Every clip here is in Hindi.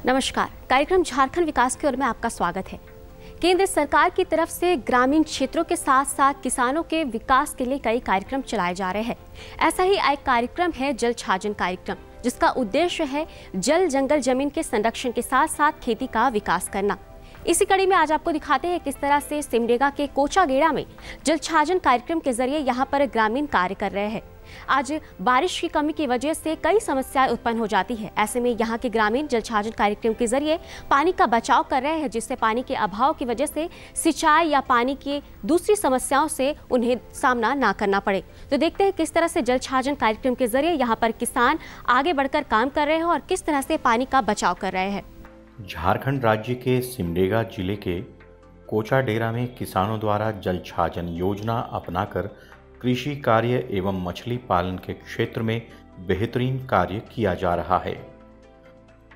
नमस्कार। कार्यक्रम झारखंड विकास की ओर में आपका स्वागत है। केंद्र सरकार की तरफ से ग्रामीण क्षेत्रों के साथ साथ किसानों के विकास के लिए कई कार्यक्रम चलाए जा रहे हैं। ऐसा ही एक कार्यक्रम है जल छाजन कार्यक्रम, जिसका उद्देश्य है जल जंगल जमीन के संरक्षण के साथ साथ खेती का विकास करना। इसी कड़ी में आज आपको दिखाते हैं किस तरह से सिमडेगा के कोचागेड़ा में जल छाजन कार्यक्रम के जरिए यहाँ पर ग्रामीण कार्य कर रहे हैं। आज बारिश की कमी की वजह से कई समस्याएं उत्पन्न हो जाती है। ऐसे में यहाँ के ग्रामीण जल छाजन कार्यक्रम के जरिए पानी का बचाव कर रहे हैं, जिससे पानी के अभाव की वजह से सिंचाई या पानी की दूसरी समस्याओं से उन्हें सामना ना करना पड़े। तो देखते हैं किस तरह से जल छाजन कार्यक्रम के जरिए यहाँ पर किसान आगे बढ़कर काम कर रहे हैं और किस तरह से पानी का बचाव कर रहे हैं। झारखंड राज्य के सिमडेगा जिले के कोचाडेरा में किसानों द्वारा जल छाजन योजना अपनाकर कृषि कार्य एवं मछली पालन के क्षेत्र में बेहतरीन कार्य किया जा रहा है।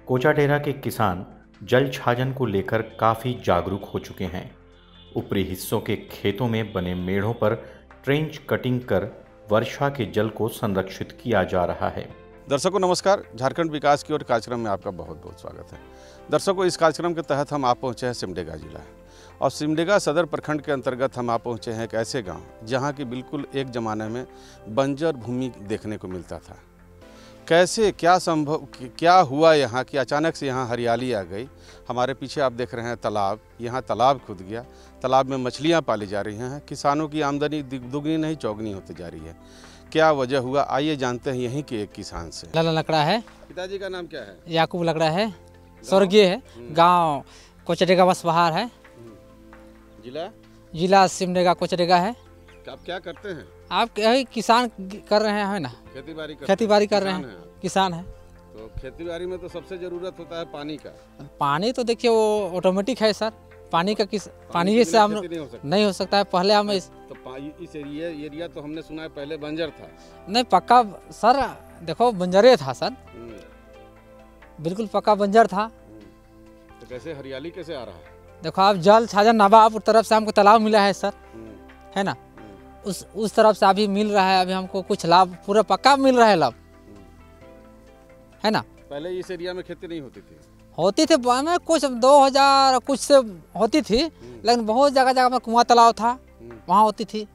कोचाडेरा के किसान जल छाजन को लेकर काफ़ी जागरूक हो चुके हैं। ऊपरी हिस्सों के खेतों में बने मेढ़ों पर ट्रेंच कटिंग कर वर्षा के जल को संरक्षित किया जा रहा है। दर्शकों नमस्कार, झारखंड विकास की ओर कार्यक्रम में आपका बहुत बहुत स्वागत है। दर्शकों, इस कार्यक्रम के तहत हम आप पहुंचे हैं सिमडेगा जिला और सिमडेगा सदर प्रखंड के अंतर्गत हम आप पहुंचे हैं एक ऐसे गांव जहां की बिल्कुल एक ज़माने में बंजर भूमि देखने को मिलता था। कैसे क्या हुआ यहाँ कि अचानक से यहाँ हरियाली आ गई। हमारे पीछे आप देख रहे हैं तालाब, यहाँ तालाब खुद गया, तालाब में मछलियाँ पाली जा रही हैं। किसानों की आमदनी दुगनी नहीं चौगनी होती जा रही है। क्या वजह हुआ, आइए जानते हैं यहीं के एक किसान से। लाला लकड़ा है। पिताजी का नाम क्या है? याकूब लकड़ा है, स्वर्गीय है। गांव कोचडेगा बसबहार है। जिला सिमडेगा कोचडेगा है। आप क्या करते हैं? आप यही किसान कर रहे हैं ना, खेती बाड़ी कर रहे हैं, किसान है। तो खेती बाड़ी में तो सबसे जरूरत होता है पानी का। पानी तो देखिए वो ऑटोमेटिक है सर। पानी का पानी से हम नहीं हो सकता है। पहले हम इस एरिया तो हमने सुना है पहले बंजर था। नहीं, पक्का सर, देखो बंजरे था सर, बिल्कुल पक्का बंजर था। तो कैसे हरियाली कैसे आ रहा है? देखो आप जल छाजन नवाबपुर तरफ से हमको तालाब मिला है सर, है ना। उस तरफ से अभी मिल रहा है, अभी हमको कुछ लाभ पूरा पक्का मिल रहा है, लाभ है ना। पहले इस एरिया में खेती नहीं होती थी? होती थी में कुछ 2000 कुछ से होती थी, लेकिन बहुत जगह में कुआं तालाब था, वहाँ होती थी।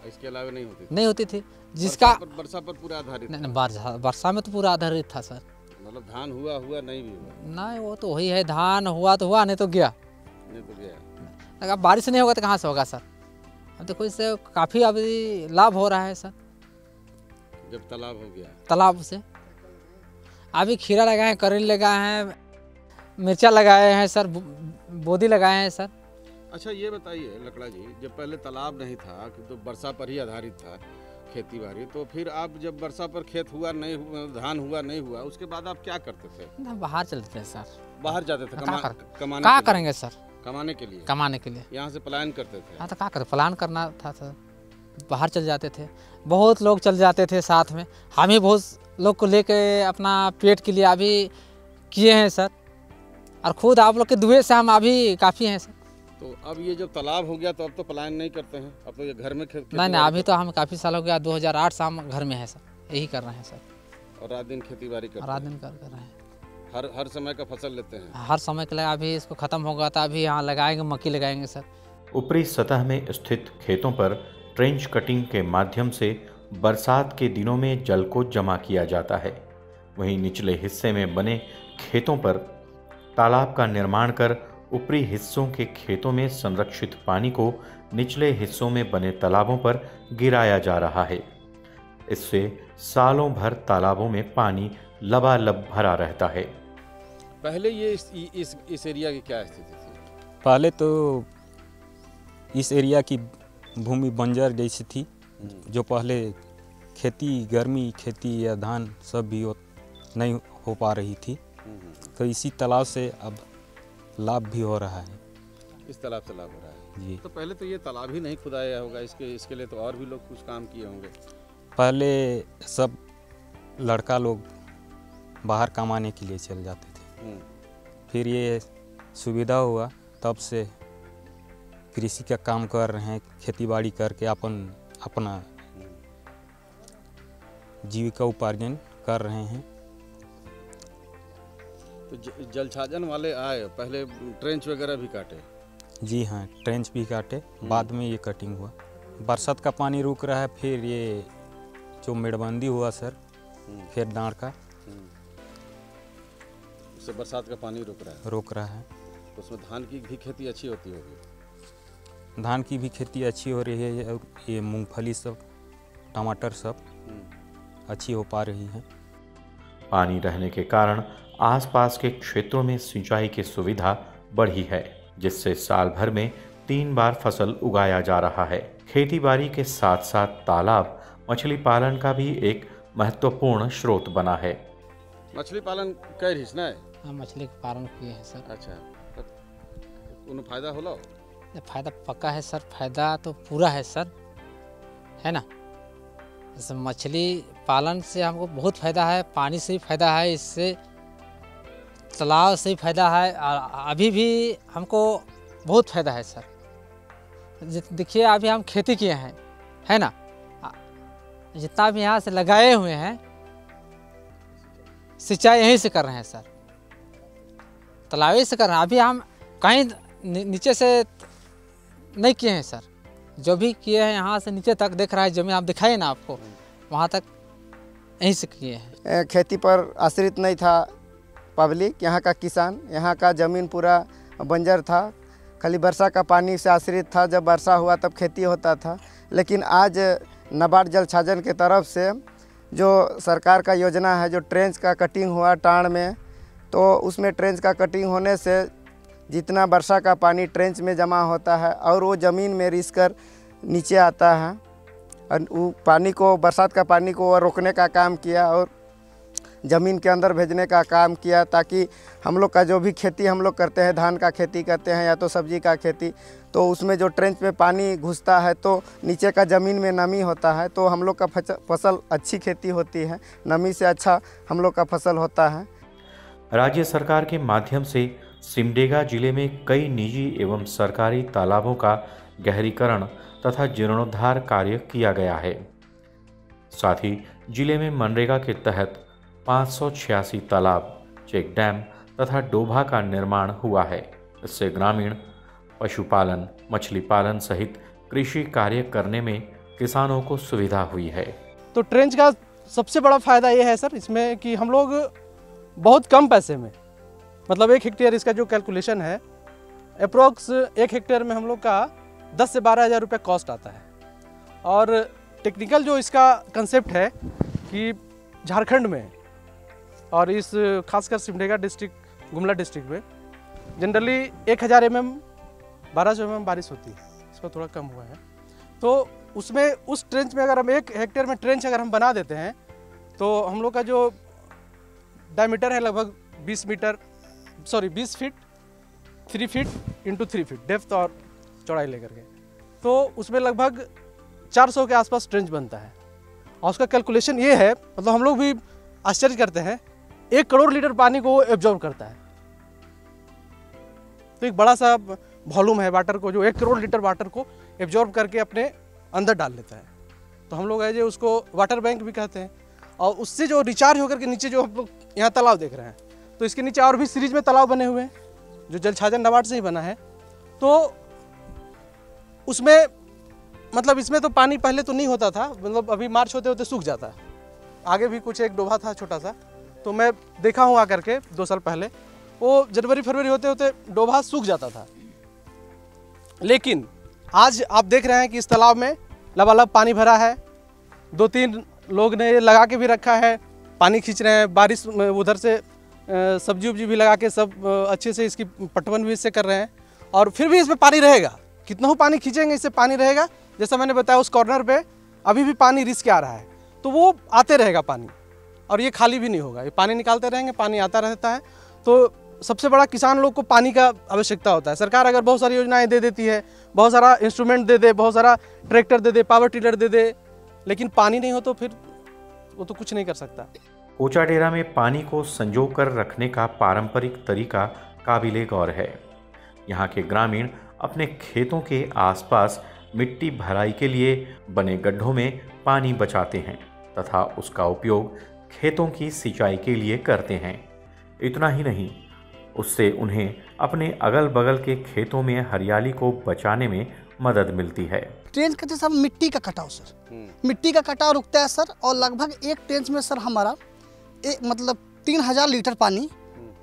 इसके अलावा नहीं होती थी। जिसका वर्षा पर पूरा आधारित नहीं, वर्षा में तो पूरा आधारित था सर। मतलब धान हुआ नहीं भी हुआ? नहीं, वो तो वही है, धान हुआ तो हुआ, नहीं तो गया। अगर बारिश नहीं होगा तो कहाँ से होगा सर। अब देखो इससे काफ़ी अभी लाभ हो रहा है सर। जब तालाब हो गया, तालाब से अभी खीरा लगाए हैं, करेले लगाए हैं, मिर्चा लगाए हैं सर, बोदी लगाए हैं सर। अच्छा ये बताइए लकड़ा जी, जब पहले तालाब नहीं था तो वर्षा पर ही आधारित था खेती बाड़ी, तो फिर आप जब वर्षा पर खेत हुआ नहीं हुआ, धान हुआ नहीं हुआ, उसके बाद आप क्या करते थे? बाहर चलते थे सर। बाहर जाते थे कमाने? क्या करेंगे सर? कमाने के लिए? कमाने के लिए यहाँ से पलायन करते थे? हाँ, तो क्या करें, पलायन करना था सर। बाहर चल जाते थे, बहुत लोग चल जाते थे साथ में। हम ही बहुत लोग को लेके अपना पेट के लिए अभी किए हैं सर, और खुद आप लोग के दुए से हम अभी काफ़ी हैं सर। तो अब ये जब तालाब हो गया तो अब तो पलायन नहीं करते हैं, अब तो ये घर में नहीं, अभी तो हम काफ़ी साल हो गया, 2008 से हम घर में है सर, यही कर रहे हैं सर। और रात दिन खेती बाड़ी कर रात दिन कर रहे हैं। हर समय का फसल लेते हैं? हर समय के लिए। अभी इसको ख़त्म होगा तो अभी यहाँ लगाएंगे, मक्की लगाएंगे सर। ऊपरी सतह में स्थित खेतों पर ट्रेंच कटिंग के माध्यम से बरसात के दिनों में जल को जमा किया जाता है। वहीं निचले हिस्से में बने खेतों पर तालाब का निर्माण कर ऊपरी हिस्सों के खेतों में संरक्षित पानी को निचले हिस्सों में बने तालाबों पर गिराया जा रहा है। इससे सालों भर तालाबों में पानी लबालब भरा रहता है। पहले ये इस एरिया की क्या स्थिति थी? पहले तो इस एरिया की भूमि बंजर जैसी थी, जो पहले गर्मी खेती या धान सब भी नहीं हो पा रही थी। तो इसी तालाब से अब लाभ भी हो रहा है। इस तालाब से लाभ हो रहा है जी। तो पहले तो ये तालाब ही नहीं खुदाया होगा, इसके लिए तो और भी लोग कुछ काम किए होंगे। पहले सब लड़का लोग बाहर कमाने के लिए चल जाते थे, फिर ये सुविधा हुआ, तब से कृषि का काम कर रहे हैं, खेती बाड़ी करके अपना जीविका उपार्जन कर रहे हैं। तो जलछाजन वाले आए, पहले ट्रेंच वगैरह भी काटे? जी हाँ, ट्रेंच भी काटे, बाद में ये कटिंग हुआ। बरसात का पानी रुक रहा है, फिर ये जो मेड़बंदी हुआ सर, फिर डाँड़ का उससे बरसात का पानी रोक रहा है। तो उसमें धान की भी खेती अच्छी होती होगी? धान की भी खेती अच्छी हो रही है और ये मूंगफली सब, टमाटर सब अच्छी हो पा रही है। पानी रहने के कारण आसपास के क्षेत्रों में सिंचाई की सुविधा बढ़ी है, जिससे साल भर में 3 बार फसल उगाया जा रहा है। खेती बाड़ी के साथ साथ तालाब मछली पालन का भी एक महत्वपूर्ण स्रोत बना है। मछली पालन कर हिस्सा है? हाँ, मछली का पालन किए हैं सर। अच्छा, तो फायदा होला? फायदा पक्का है सर, फायदा तो पूरा है सर, है ना। जैसे मछली पालन से हमको बहुत फायदा है, पानी से भी फायदा है, इससे तालाब से भी फायदा है, और अभी भी हमको बहुत फायदा है सर। देखिए अभी हम खेती किए हैं, है ना, जितना भी यहाँ से लगाए हुए हैं सिंचाई यहीं से कर रहे हैं सर, तालाब से कर रहे हैं। अभी हम कहीं नीचे से नहीं किए हैं सर, जो भी किए हैं यहाँ से नीचे तक देख रहा है जमीन, आप दिखाइए ना आपको, वहाँ तक यहीं से किए हैं। खेती पर आश्रित नहीं था पब्लिक, यहाँ का किसान, यहाँ का ज़मीन पूरा बंजर था, खाली वर्षा का पानी से आश्रित था। जब वर्षा हुआ तब खेती होता था, लेकिन आज नाबार्ड जलछाजन के तरफ से जो सरकार का योजना है, जो ट्रेंच का कटिंग हुआ टाँड़ में, तो उसमें ट्रेंच का कटिंग होने से जितना वर्षा का पानी ट्रेंच में जमा होता है और वो ज़मीन में रिस कर नीचे आता है, और वो पानी को, बरसात का पानी को रोकने का काम किया और ज़मीन के अंदर भेजने का काम किया, ताकि हम लोग का जो भी खेती हम लोग करते हैं, धान का खेती करते हैं या तो सब्जी का खेती, तो उसमें जो ट्रेंच में पानी घुसता है तो नीचे का ज़मीन में नमी होता है, तो हम लोग का फसल अच्छी खेती होती है, नमी से अच्छा हम लोग का फसल होता है। राज्य सरकार के माध्यम से सिमडेगा जिले में कई निजी एवं सरकारी तालाबों का गहरीकरण तथा जीर्णोद्धार कार्य किया गया है। साथ ही जिले में मनरेगा के तहत 586 तालाब, चेक डैम तथा डोभा का निर्माण हुआ है। इससे ग्रामीण पशुपालन, मछली पालन सहित कृषि कार्य करने में किसानों को सुविधा हुई है। तो ट्रेंच का सबसे बड़ा फायदा ये है सर इसमें कि हम लोग बहुत कम पैसे में, मतलब 1 हेक्टेयर इसका जो कैलकुलेशन है अप्रोक्स 1 हेक्टेयर में हम लोग का 10 से 12 हज़ार रुपये कॉस्ट आता है। और टेक्निकल जो इसका कंसेप्ट है कि झारखंड में और इस खासकर सिमडेगा डिस्ट्रिक्ट, गुमला डिस्ट्रिक्ट में जनरली 1000 mm 1200 mm बारिश होती है, इसका थोड़ा कम हुआ है। तो उसमें उस ट्रेंच में अगर हम 1 हेक्टेयर में ट्रेंच अगर हम बना देते हैं तो हम लोग का जो डायमीटर है लगभग 20 feet, 3 feet into 3 feet depth और चौड़ाई लेकर के, तो उसमें लगभग 400 के आसपास ट्रेंच बनता है। और उसका कैलकुलेशन ये है, मतलब हम लोग भी आश्चर्य करते हैं, 1 करोड़ लीटर पानी को वो एब्जॉर्ब करता है। तो एक बड़ा सा वॉल्यूम है वाटर को, जो 1 करोड़ लीटर वाटर को एब्जॉर्ब करके अपने अंदर डाल लेता है। तो हम लोग ऐसे उसको वाटर बैंक भी कहते हैं। और उससे जो रिचार्ज होकर के नीचे जो हम लोग यहाँ तालाब देख रहे हैं, तो इसके नीचे और भी सीरीज में तालाब बने हुए हैं जो जलछाजन नाबार्ड से ही बना है। तो उसमें मतलब इसमें तो पानी पहले तो नहीं होता था, मतलब अभी मार्च होते होते सूख जाता है। आगे भी कुछ एक डोभा था छोटा सा, तो मैं देखा हूँ आकर के 2 साल पहले, वो जनवरी फरवरी होते होते डोभा सूख जाता था। लेकिन आज आप देख रहे हैं कि इस तालाब में लबालब पानी भरा है, 2-3 लोग ने लगा के भी रखा है, पानी खींच रहे हैं, बारिश उधर से सब्जी उब्जी भी लगा के सब अच्छे से इसकी पटवन भी इससे कर रहे हैं। और फिर भी इसमें पानी रहेगा, कितना हो पानी खींचेंगे इससे पानी रहेगा। जैसा मैंने बताया उस कॉर्नर पे अभी भी पानी रिस के आ रहा है, तो वो आते रहेगा पानी, और ये खाली भी नहीं होगा, ये पानी निकालते रहेंगे, पानी आता रहता है। तो सबसे बड़ा किसान लोग को पानी का आवश्यकता होता है। सरकार अगर बहुत सारी योजनाएं दे देती है, बहुत सारा इंस्ट्रूमेंट दे दे, बहुत सारा ट्रैक्टर दे दे, पावर टिलर दे दे, लेकिन पानी नहीं हो तो फिर वो तो कुछ नहीं कर सकता। कोचा डेरा में पानी को संजो कर रखने का पारंपरिक तरीका काबिले गौर है। यहाँ के ग्रामीण अपने खेतों के आसपास मिट्टी भराई के लिए बने गड्ढों में पानी बचाते हैं तथा उसका उपयोग खेतों की सिंचाई के लिए करते हैं। इतना ही नहीं, उससे उन्हें अपने अगल बगल के खेतों में हरियाली को बचाने में मदद मिलती है। ट्रेंच कहते सर मिट्टी का कटाव सर, मिट्टी का कटाव रुकता है सर। और लगभग एक ट्रेंच में सर हमारा मतलब 3000 लीटर पानी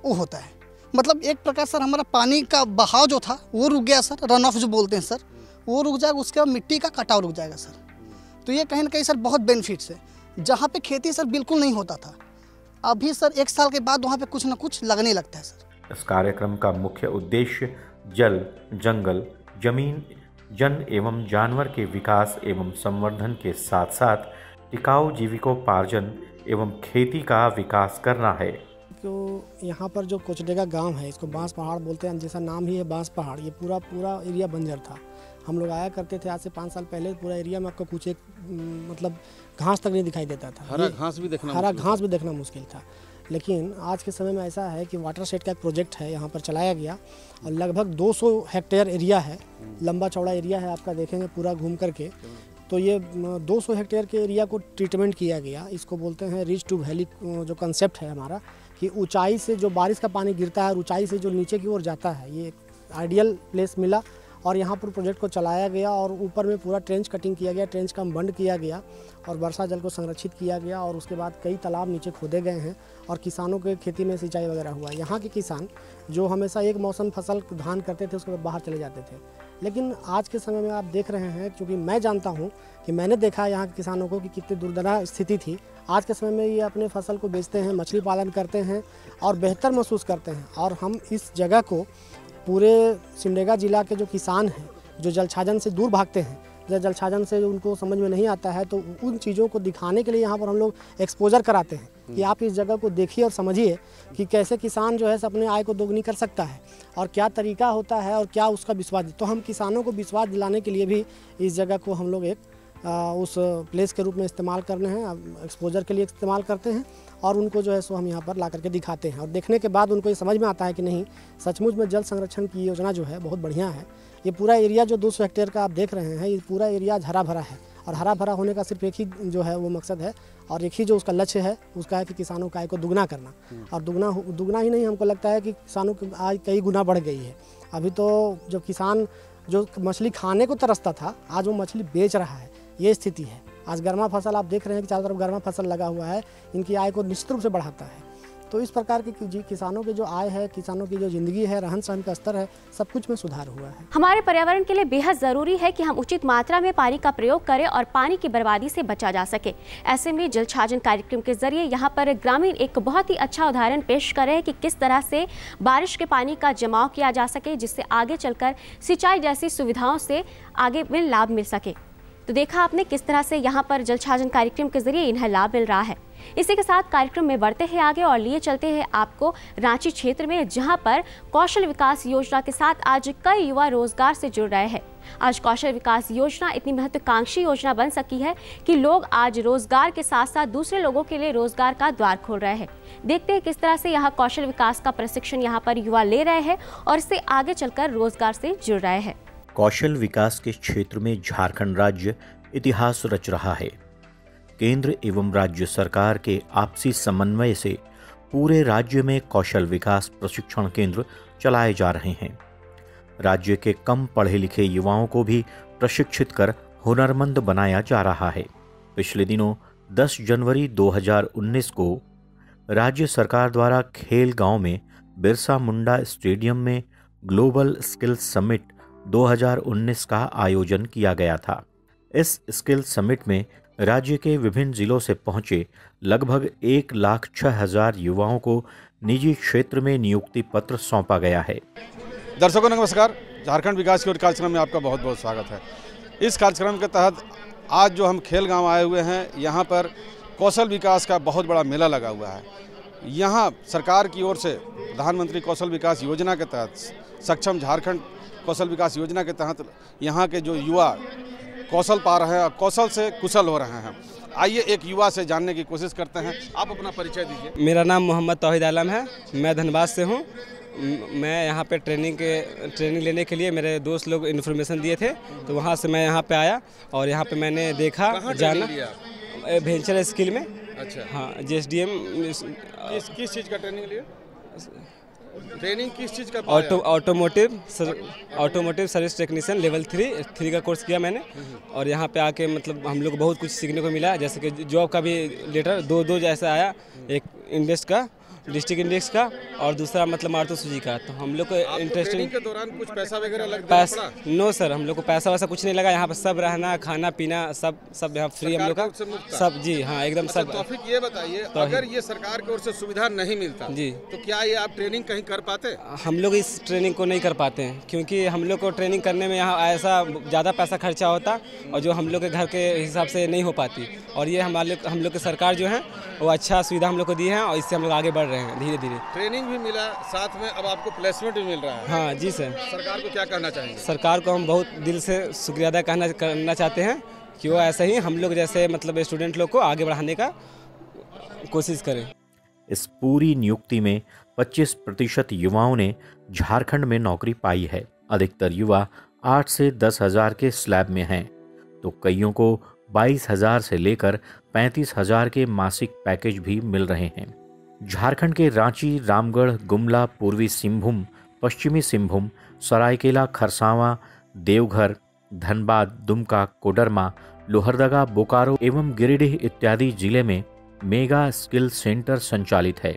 वो होता है। मतलब एक प्रकार सर हमारा पानी का बहाव जो था वो रुक गया सर, रन ऑफ जो बोलते हैं सर, वो रुक जाएगा। उसके बाद मिट्टी का कटाव रुक जाएगा सर। तो ये कहीं ना कहीं सर बहुत बेनिफिट्स है। जहाँ पे खेती सर बिल्कुल नहीं होता था, अभी सर 1 साल के बाद वहाँ पे कुछ ना कुछ लगने लगता है सर। इस कार्यक्रम का मुख्य उद्देश्य जल, जंगल, जमीन, जन एवं जानवर के विकास एवं संवर्धन के साथ साथ टिकाऊ जीविकोपार्जन एवं खेती का विकास करना है। तो यहाँ पर जो कोचडेगा गांव है, इसको बांस पहाड़ बोलते हैं, जैसा नाम ही है बांस पहाड़। ये पूरा एरिया बंजर था। हम लोग आया करते थे आज से 5 साल पहले। पूरा एरिया में आपको कुछ एक मतलब घास तक नहीं दिखाई देता था। हरा घास भी देखना मुश्किल था। लेकिन आज के समय में ऐसा है कि वाटर शेड का एक प्रोजेक्ट है यहाँ पर चलाया गया और लगभग 200 हेक्टेयर एरिया है, लंबा चौड़ा एरिया है। आपका देखेंगे पूरा घूम करके, तो ये 200 हेक्टेयर के एरिया को ट्रीटमेंट किया गया। इसको बोलते हैं रिच टू वैली जो कंसेप्ट है हमारा, कि ऊंचाई से जो बारिश का पानी गिरता है और ऊंचाई से जो नीचे की ओर जाता है, ये एक आइडियल प्लेस मिला और यहाँ पर प्रोजेक्ट को चलाया गया। और ऊपर में पूरा ट्रेंच कटिंग किया गया, ट्रेंच का बंड किया गया और वर्षा जल को संरक्षित किया गया। और उसके बाद कई तालाब नीचे खोदे गए हैं और किसानों के खेती में सिंचाई वगैरह हुआ। यहाँ के किसान जो हमेशा एक मौसम फसल धान करते थे, उसके बाद बाहर चले जाते थे। लेकिन आज के समय में आप देख रहे हैं, क्योंकि मैं जानता हूँ कि मैंने देखा यहाँ के किसानों को कि कितनी दुर्दशा स्थिति थी। आज के समय में ये अपने फसल को बेचते हैं, मछली पालन करते हैं और बेहतर महसूस करते हैं। और हम इस जगह को पूरे सिमडेगा जिला के जो किसान हैं, जो जलछाजन से दूर भागते हैं, जलछाजन से उनको समझ में नहीं आता है, तो उन चीज़ों को दिखाने के लिए यहाँ पर हम लोग एक्सपोजर कराते हैं कि आप इस जगह को देखिए और समझिए कि कैसे किसान जो है अपने आय को दोगुनी कर सकता है और क्या तरीका होता है और क्या उसका विश्वास। तो हम किसानों को विश्वास दिलाने के लिए भी इस जगह को हम लोग एक उस प्लेस के रूप में इस्तेमाल करने हैं, एक्सपोजर के लिए इस्तेमाल करते हैं और उनको जो है सो हम यहाँ पर ला करके दिखाते हैं। और देखने के बाद उनको ये समझ में आता है कि नहीं, सचमुच में जल संरक्षण की योजना जो है बहुत बढ़िया है। ये पूरा एरिया जो 200 हेक्टेयर का आप देख रहे हैं, ये पूरा एरिया हरा भरा है और हरा भरा होने का सिर्फ एक ही जो है वो मकसद है और एक ही जो उसका लक्ष्य है उसका है कि किसानों की आय को दुगना करना। और दुगना ही नहीं, हमको लगता है कि किसानों की आय कई गुना बढ़ गई है। अभी तो जब किसान जो मछली खाने को तरसता था, आज वो मछली बेच रहा है, ये स्थिति है। आज गर्मा फसल आप देख रहे हैं कि चारों तरफ गर्मा फसल लगा हुआ है, इनकी आय को निश्चित रूप से बढ़ाता है। तो इस प्रकार की किसानों की जो आय है, किसानों की जो जिंदगी है, रहन सहन का स्तर है, सब कुछ में सुधार हुआ है। हमारे पर्यावरण के लिए बेहद जरूरी है कि हम उचित मात्रा में पानी का प्रयोग करें और पानी की बर्बादी से बचा जा सके। ऐसे में जल छाजन कार्यक्रम के जरिए यहाँ पर ग्रामीण एक बहुत ही अच्छा उदाहरण पेश कर रहे हैं कि किस तरह से बारिश के पानी का जमाव किया जा सके, जिससे आगे चलकर सिंचाई जैसी सुविधाओं से आगे में लाभ मिल सके। तो देखा आपने किस तरह से यहाँ पर जल छाजन कार्यक्रम के जरिए इन्हें लाभ मिल रहा है। इसी के साथ कार्यक्रम में बढ़ते हैं आगे और लिए चलते हैं आपको रांची क्षेत्र में, जहां पर कौशल विकास योजना के साथ आज कई युवा रोजगार से जुड़ रहे हैं। आज कौशल विकास योजना इतनी महत्वाकांक्षी योजना बन सकी है कि लोग आज रोजगार के साथ साथ दूसरे लोगों के लिए रोजगार का द्वार खोल रहे हैं। देखते हैं किस तरह से यहाँ कौशल विकास का प्रशिक्षण यहाँ पर युवा ले रहे हैं और इससे आगे चलकर रोजगार से जुड़ रहे हैं। कौशल विकास के क्षेत्र में झारखंड राज्य इतिहास रच रहा है। केंद्र एवं राज्य सरकार के आपसी समन्वय से पूरे राज्य में कौशल विकास प्रशिक्षण केंद्र चलाए जा रहे हैं। राज्य के कम पढ़े लिखे युवाओं को भी प्रशिक्षित कर हुनरमंद बनाया जा रहा है। पिछले दिनों 10 जनवरी 2019 को राज्य सरकार द्वारा खेल गांव में बिरसा मुंडा स्टेडियम में ग्लोबल स्किल समिट 2019 का आयोजन किया गया था। इस स्किल समिट में राज्य के विभिन्न जिलों से पहुंचे लगभग 1,06,000 युवाओं को निजी क्षेत्र में नियुक्ति पत्र सौंपा गया है। दर्शकों नमस्कार, झारखंड विकास की ओर कार्यक्रम में आपका बहुत बहुत स्वागत है। इस कार्यक्रम के तहत आज जो हम खेल गांव आए हुए हैं, यहाँ पर कौशल विकास का बहुत बड़ा मेला लगा हुआ है। यहाँ सरकार की ओर से प्रधानमंत्री कौशल विकास योजना के तहत सक्षम झारखंड कौशल विकास योजना के तहत यहाँ के जो युवा कौशल पा रहे हैं और कौशल से कुशल हो रहे हैं। आइए एक युवा से जानने की कोशिश करते हैं। आप अपना परिचय दीजिए। मेरा नाम मोहम्मद तौहीद आलम है, मैं धनबाद से हूँ। मैं यहाँ पे ट्रेनिंग लेने के लिए मेरे दोस्त लोग इन्फॉर्मेशन दिए थे, तो वहाँ से मैं यहाँ पे आया और यहाँ पे मैंने देखा जाना वेंचर स्किल में। अच्छा, हाँ, JSDM। किस चीज़ का ट्रेनिंग लिया? ट्रेनिंग किस चीज़ का? ऑटोमोटिव सर्विस टेक्नीशियन लेवल 3 का कोर्स किया मैंने। और यहाँ पे आके मतलब हम लोग को बहुत कुछ सीखने को मिला, जैसे कि जॉब का भी लेटर दो जैसा आया, एक इंडेक्स का, डिस्ट्रिक्ट इंडेक्स का, और दूसरा मतलब मारुति सुजुकी का। तो हम लोग को इंटरेस्टिंग के दौरान कुछ पैसा वगैरह लग पड़ा? नो सर, हम लोग को पैसा वैसा कुछ नहीं लगा। यहाँ पर सब रहना खाना पीना सब यहाँ फ्री हम लोग का सब। जी हाँ, एकदम सब। तौफीक ये बताइए, अगर ये सरकार की ओर से सुविधा नहीं मिलता जी तो क्या ये आप ट्रेनिंग कहीं कर पाते? हम लोग इस ट्रेनिंग को नहीं कर पाते हैं, क्योंकि हम लोग को ट्रेनिंग करने में यहाँ ऐसा ज़्यादा पैसा खर्चा होता और जो हम लोग के घर के हिसाब से नहीं हो पाती। और ये हम लोग की सरकार जो है वो अच्छा सुविधा हम लोग को दी है और इससे हम लोग आगे बढ़ रहे हैं धीरे धीरे। ट्रेनिंग भी मिला, साथ में अब आपको प्लेसमेंट भी मिल रहा है। हाँ जी सर। सरकार को क्या कहना चाहेंगे? सरकार को हम बहुत दिल से शुक्रिया अदा करना चाहते हैं कि वो ऐसे ही हम लोग जैसे मतलब स्टूडेंट लोग को आगे बढ़ाने का कोशिश करें। इस पूरी नियुक्ति में 25% युवाओं ने झारखंड में नौकरी पाई है। अधिकतर युवा 8 से 10,000 के स्लैब में हैं, तो कईयों को 22,000 से लेकर 35,000 के मासिक पैकेज भी मिल रहे हैं। झारखंड के रांची, रामगढ़, गुमला, पूर्वी सिंहभूम, पश्चिमी सिंहभूम, सरायकेला खरसावां, देवघर, धनबाद, दुमका, कोडरमा, लोहरदगा, बोकारो एवं गिरिडीह इत्यादि जिले में मेगा स्किल सेंटर संचालित है।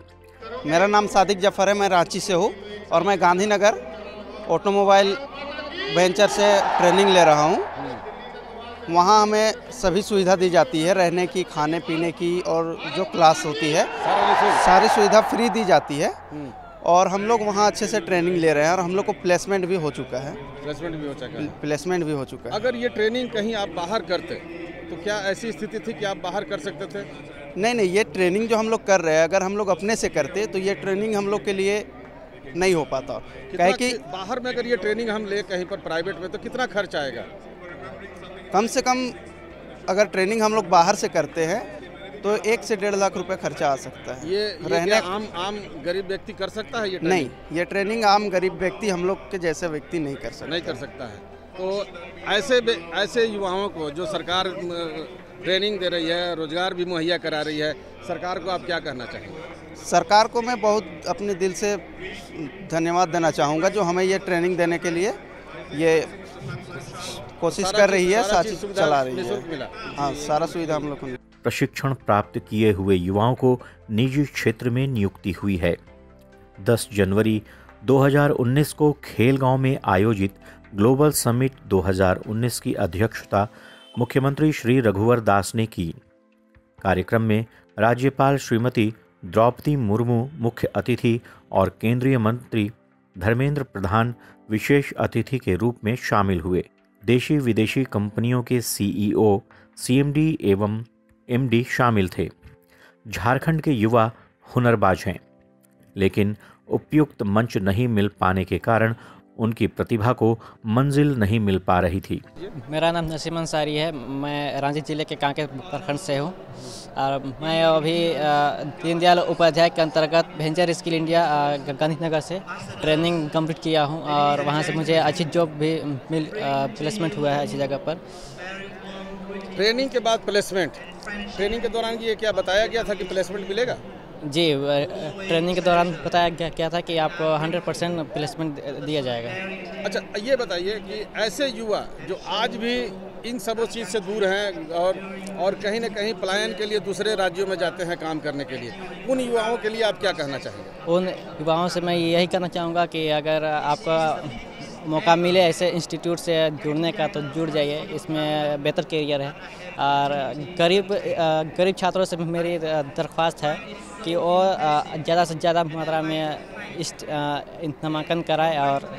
मेरा नाम सादिक जफर है, मैं रांची से हूँ और मैं गांधीनगर ऑटोमोबाइल वेंचर से ट्रेनिंग ले रहा हूँ। वहाँ हमें सभी सुविधा दी जाती है, रहने की, खाने पीने की, और जो क्लास होती है सारी सुविधा फ्री दी जाती है। और हम लोग वहाँ अच्छे से ट्रेनिंग ले रहे हैं और हम लोग को प्लेसमेंट भी हो चुका है। प्लेसमेंट भी हो चुका है। अगर ये ट्रेनिंग कहीं आप बाहर करते तो क्या ऐसी स्थिति थी कि आप बाहर कर सकते थे? नहीं, ये ट्रेनिंग जो हम लोग कर रहे हैं, अगर हम लोग अपने से करते तो ये ट्रेनिंग हम लोग के लिए नहीं हो पाता। क्या कि बाहर में अगर ये ट्रेनिंग हम ले कहीं पर प्राइवेट में तो कितना खर्च आएगा? कम से कम अगर ट्रेनिंग हम लोग बाहर से करते हैं तो 1 से 1.5 लाख रुपए खर्चा आ सकता है। ये रहने आम गरीब व्यक्ति कर सकता है ये ट्रेनिंग? नहीं, ये ट्रेनिंग आम गरीब व्यक्ति, हम लोग के जैसे व्यक्ति नहीं कर सकता है। तो ऐसे युवाओं को जो सरकार ट्रेनिंग दे रही है, रोजगार भी मुहैया करा रही है, सरकार को आप क्या कहना चाहेंगे? सरकार को मैं बहुत अपने दिल से धन्यवाद देना चाहूँगा जो हमें ये ट्रेनिंग देने के लिए ये कोशिश कर रही है, चला रही है। हाँ, सारा सुविधा हम लोग को। प्रशिक्षण प्राप्त किए हुए युवाओं को निजी क्षेत्र में नियुक्ति हुई है। 10 जनवरी 2019 को खेलगांव में आयोजित ग्लोबल समिट 2019 की अध्यक्षता मुख्यमंत्री श्री रघुवर दास ने की। कार्यक्रम में राज्यपाल श्रीमती द्रौपदी मुर्मू मुख्य अतिथि और केंद्रीय मंत्री धर्मेंद्र प्रधान विशेष अतिथि के रूप में शामिल हुए। देशी विदेशी कंपनियों के सीईओ, सीएमडी एवं एमडी शामिल थे। झारखंड के युवा हुनरबाज हैं, लेकिन उपयुक्त मंच नहीं मिल पाने के कारण उनकी प्रतिभा को मंजिल नहीं मिल पा रही थी। मेरा नाम नसीम अंसारी है, मैं रांची जिले के कांके प्रखंड से हूँ और मैं अभी दीनदयाल उपाध्याय के अंतर्गत वेंचर स्किल इंडिया गांधीनगर से ट्रेनिंग कंप्लीट किया हूँ और वहाँ से मुझे अच्छी जॉब भी प्लेसमेंट हुआ है अच्छी जगह पर। ट्रेनिंग के बाद प्लेसमेंट, ट्रेनिंग के दौरान ये क्या बताया गया था कि प्लेसमेंट मिलेगा? जी, ट्रेनिंग के दौरान बताया क्या था कि आपको 100% प्लेसमेंट दिया जाएगा। अच्छा, ये बताइए कि ऐसे युवा जो आज भी इन सब चीज़ से दूर हैं और कहीं ना कहीं पलायन के लिए दूसरे राज्यों में जाते हैं काम करने के लिए, उन युवाओं के लिए आप क्या कहना चाहेंगे? उन युवाओं से मैं यही कहना चाहूँगा कि अगर आपका मौका मिले ऐसे इंस्टीट्यूट से जुड़ने का तो जुड़ जाइए, इसमें बेहतर करियर है। और गरीब छात्रों से मेरी दरख्वास्त है कि वो ज़्यादा से ज़्यादा मात्रा में नामांकन कराए और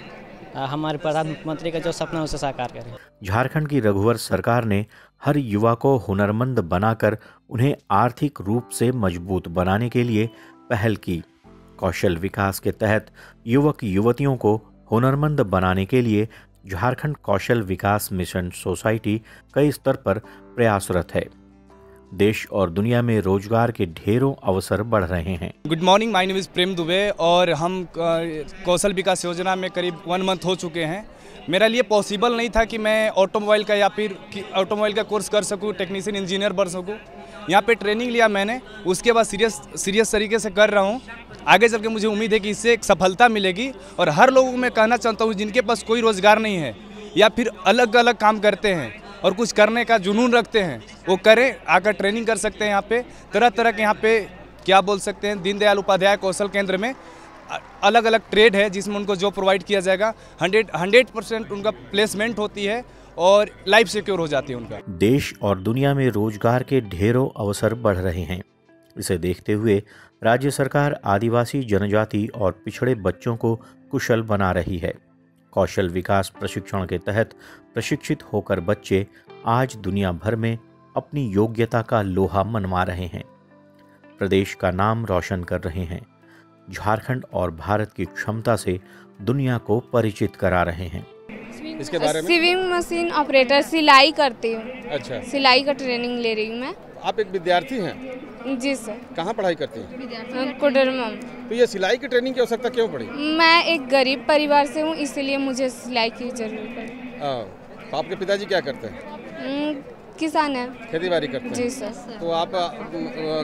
हमारे प्रधानमंत्री का जो सपना है उसे साकार करें। झारखंड की रघुवर सरकार ने हर युवा को हुनरमंद बनाकर उन्हें आर्थिक रूप से मजबूत बनाने के लिए पहल की। कौशल विकास के तहत युवक युवतियों को हुनरमंद बनाने के लिए झारखंड कौशल विकास मिशन सोसाइटी कई स्तर पर प्रयासरत है। देश और दुनिया में रोजगार के ढेरों अवसर बढ़ रहे हैं। Good morning, my name is Prem Dubey और हम कौशल विकास योजना में करीब 1 मंथ हो चुके हैं। मेरा लिए पॉसिबल नहीं था कि मैं ऑटोमोबाइल का या फिर ऑटोमोबाइल का कोर्स कर सकूं, टेक्नीशियन इंजीनियर बन सकूं, यहाँ पे ट्रेनिंग लिया मैंने, उसके बाद सीरियस तरीके से कर रहा हूँ। आगे चल के मुझे उम्मीद है कि इससे एक सफलता मिलेगी। और हर लोगों को मैं कहना चाहता हूँ जिनके पास कोई रोज़गार नहीं है या फिर अलग अलग काम करते हैं और कुछ करने का जुनून रखते हैं, वो करें, आकर ट्रेनिंग कर सकते हैं। यहाँ पे तरह तरह के यहाँ पे क्या बोल सकते हैं, दीनदयाल उपाध्याय कौशल केंद्र में अलग अलग ट्रेड है जिसमें उनको जॉब प्रोवाइड किया जाएगा। 100% उनका प्लेसमेंट होती है और लाइफ सिक्योर हो जाती है उनका। देश और दुनिया में रोजगार के ढेरों अवसर बढ़ रहे हैं। इसे देखते हुए राज्य सरकार आदिवासी जनजाति और पिछड़े बच्चों को कुशल बना रही है। कौशल विकास प्रशिक्षण के तहत प्रशिक्षित होकर बच्चे आज दुनिया भर में अपनी योग्यता का लोहा मनवा रहे हैं, प्रदेश का नाम रोशन कर रहे हैं, झारखंड और भारत की क्षमता से दुनिया को परिचित करा रहे हैं। इसके बारे में स्विंग मशीन ऑपरेटर सिलाई करती हूँ। अच्छा, सिलाई का ट्रेनिंग ले रही हूँ मैं। आप एक विद्यार्थी हैं? जी सर। कहाँ पढ़ाई करती हैं? कोडरमा। तो ये सिलाई की ट्रेनिंग की आवश्यकता क्यों पड़ी? मैं एक गरीब परिवार से हूँ, इसलिए मुझे सिलाई की जरूरत पड़ी। तो आपके पिताजी क्या करते हैं? किसान है, खेती बाड़ी करते हैं। जी सर। तो आप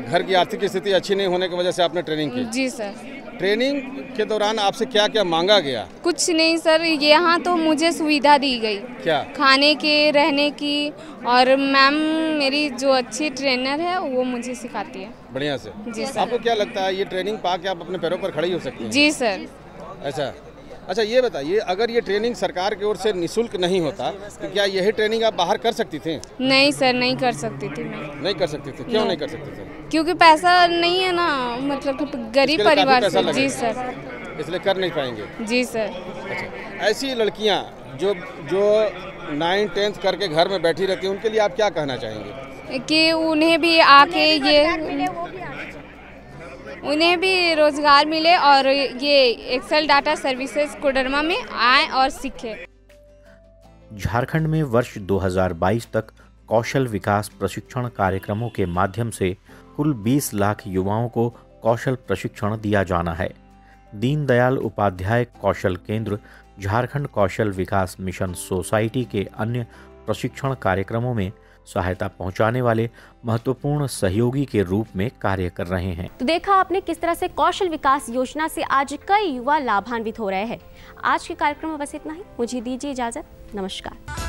घर की आर्थिक स्थिति अच्छी नहीं होने की वजह से आपने ट्रेनिंग की? जी सर। ट्रेनिंग के दौरान आपसे क्या क्या मांगा गया? कुछ नहीं सर, यहाँ तो मुझे सुविधा दी गई। क्या? खाने के, रहने की, और मैम मेरी जो अच्छी ट्रेनर है वो मुझे सिखाती है बढ़िया से। जी सर। आपको क्या लगता है ये ट्रेनिंग पा के आप अपने पैरों पर खड़ी हो सकती हैं? जी सर। अच्छा ये बताइए, अगर ये ट्रेनिंग सरकार की ओर से निःशुल्क नहीं होता तो क्या यही ट्रेनिंग आप बाहर कर सकती थी? नहीं सर, नहीं कर सकती थी मैं। नहीं कर सकती थी? क्यों नहीं कर सकती थी? क्योंकि पैसा नहीं है ना, मतलब गरीब परिवार से। जी सर। इसलिए कर नहीं पाएंगे? जी सर। अच्छा, ऐसी लड़कियां जो 9th 10th करके घर में बैठी रहती हैं, उनके लिए आप क्या कहना चाहेंगे? कि उन्हें भी आके उन्हें भी रोजगार मिले और ये एक्सेल डाटा सर्विसेज कोडरमा में आए और सीखें। झारखंड में वर्ष 2022 तक कौशल विकास प्रशिक्षण कार्यक्रमों के माध्यम से कुल 20 लाख युवाओं को कौशल प्रशिक्षण दिया जाना है। दीनदयाल उपाध्याय कौशल केंद्र झारखंड कौशल विकास मिशन सोसाइटी के अन्य प्रशिक्षण कार्यक्रमों में सहायता पहुंचाने वाले महत्वपूर्ण सहयोगी के रूप में कार्य कर रहे हैं। तो देखा आपने किस तरह से कौशल विकास योजना से आज कई युवा लाभान्वित हो रहे हैं। आज के कार्यक्रम में बस इतना ही, मुझे दीजिए इजाजत, नमस्कार।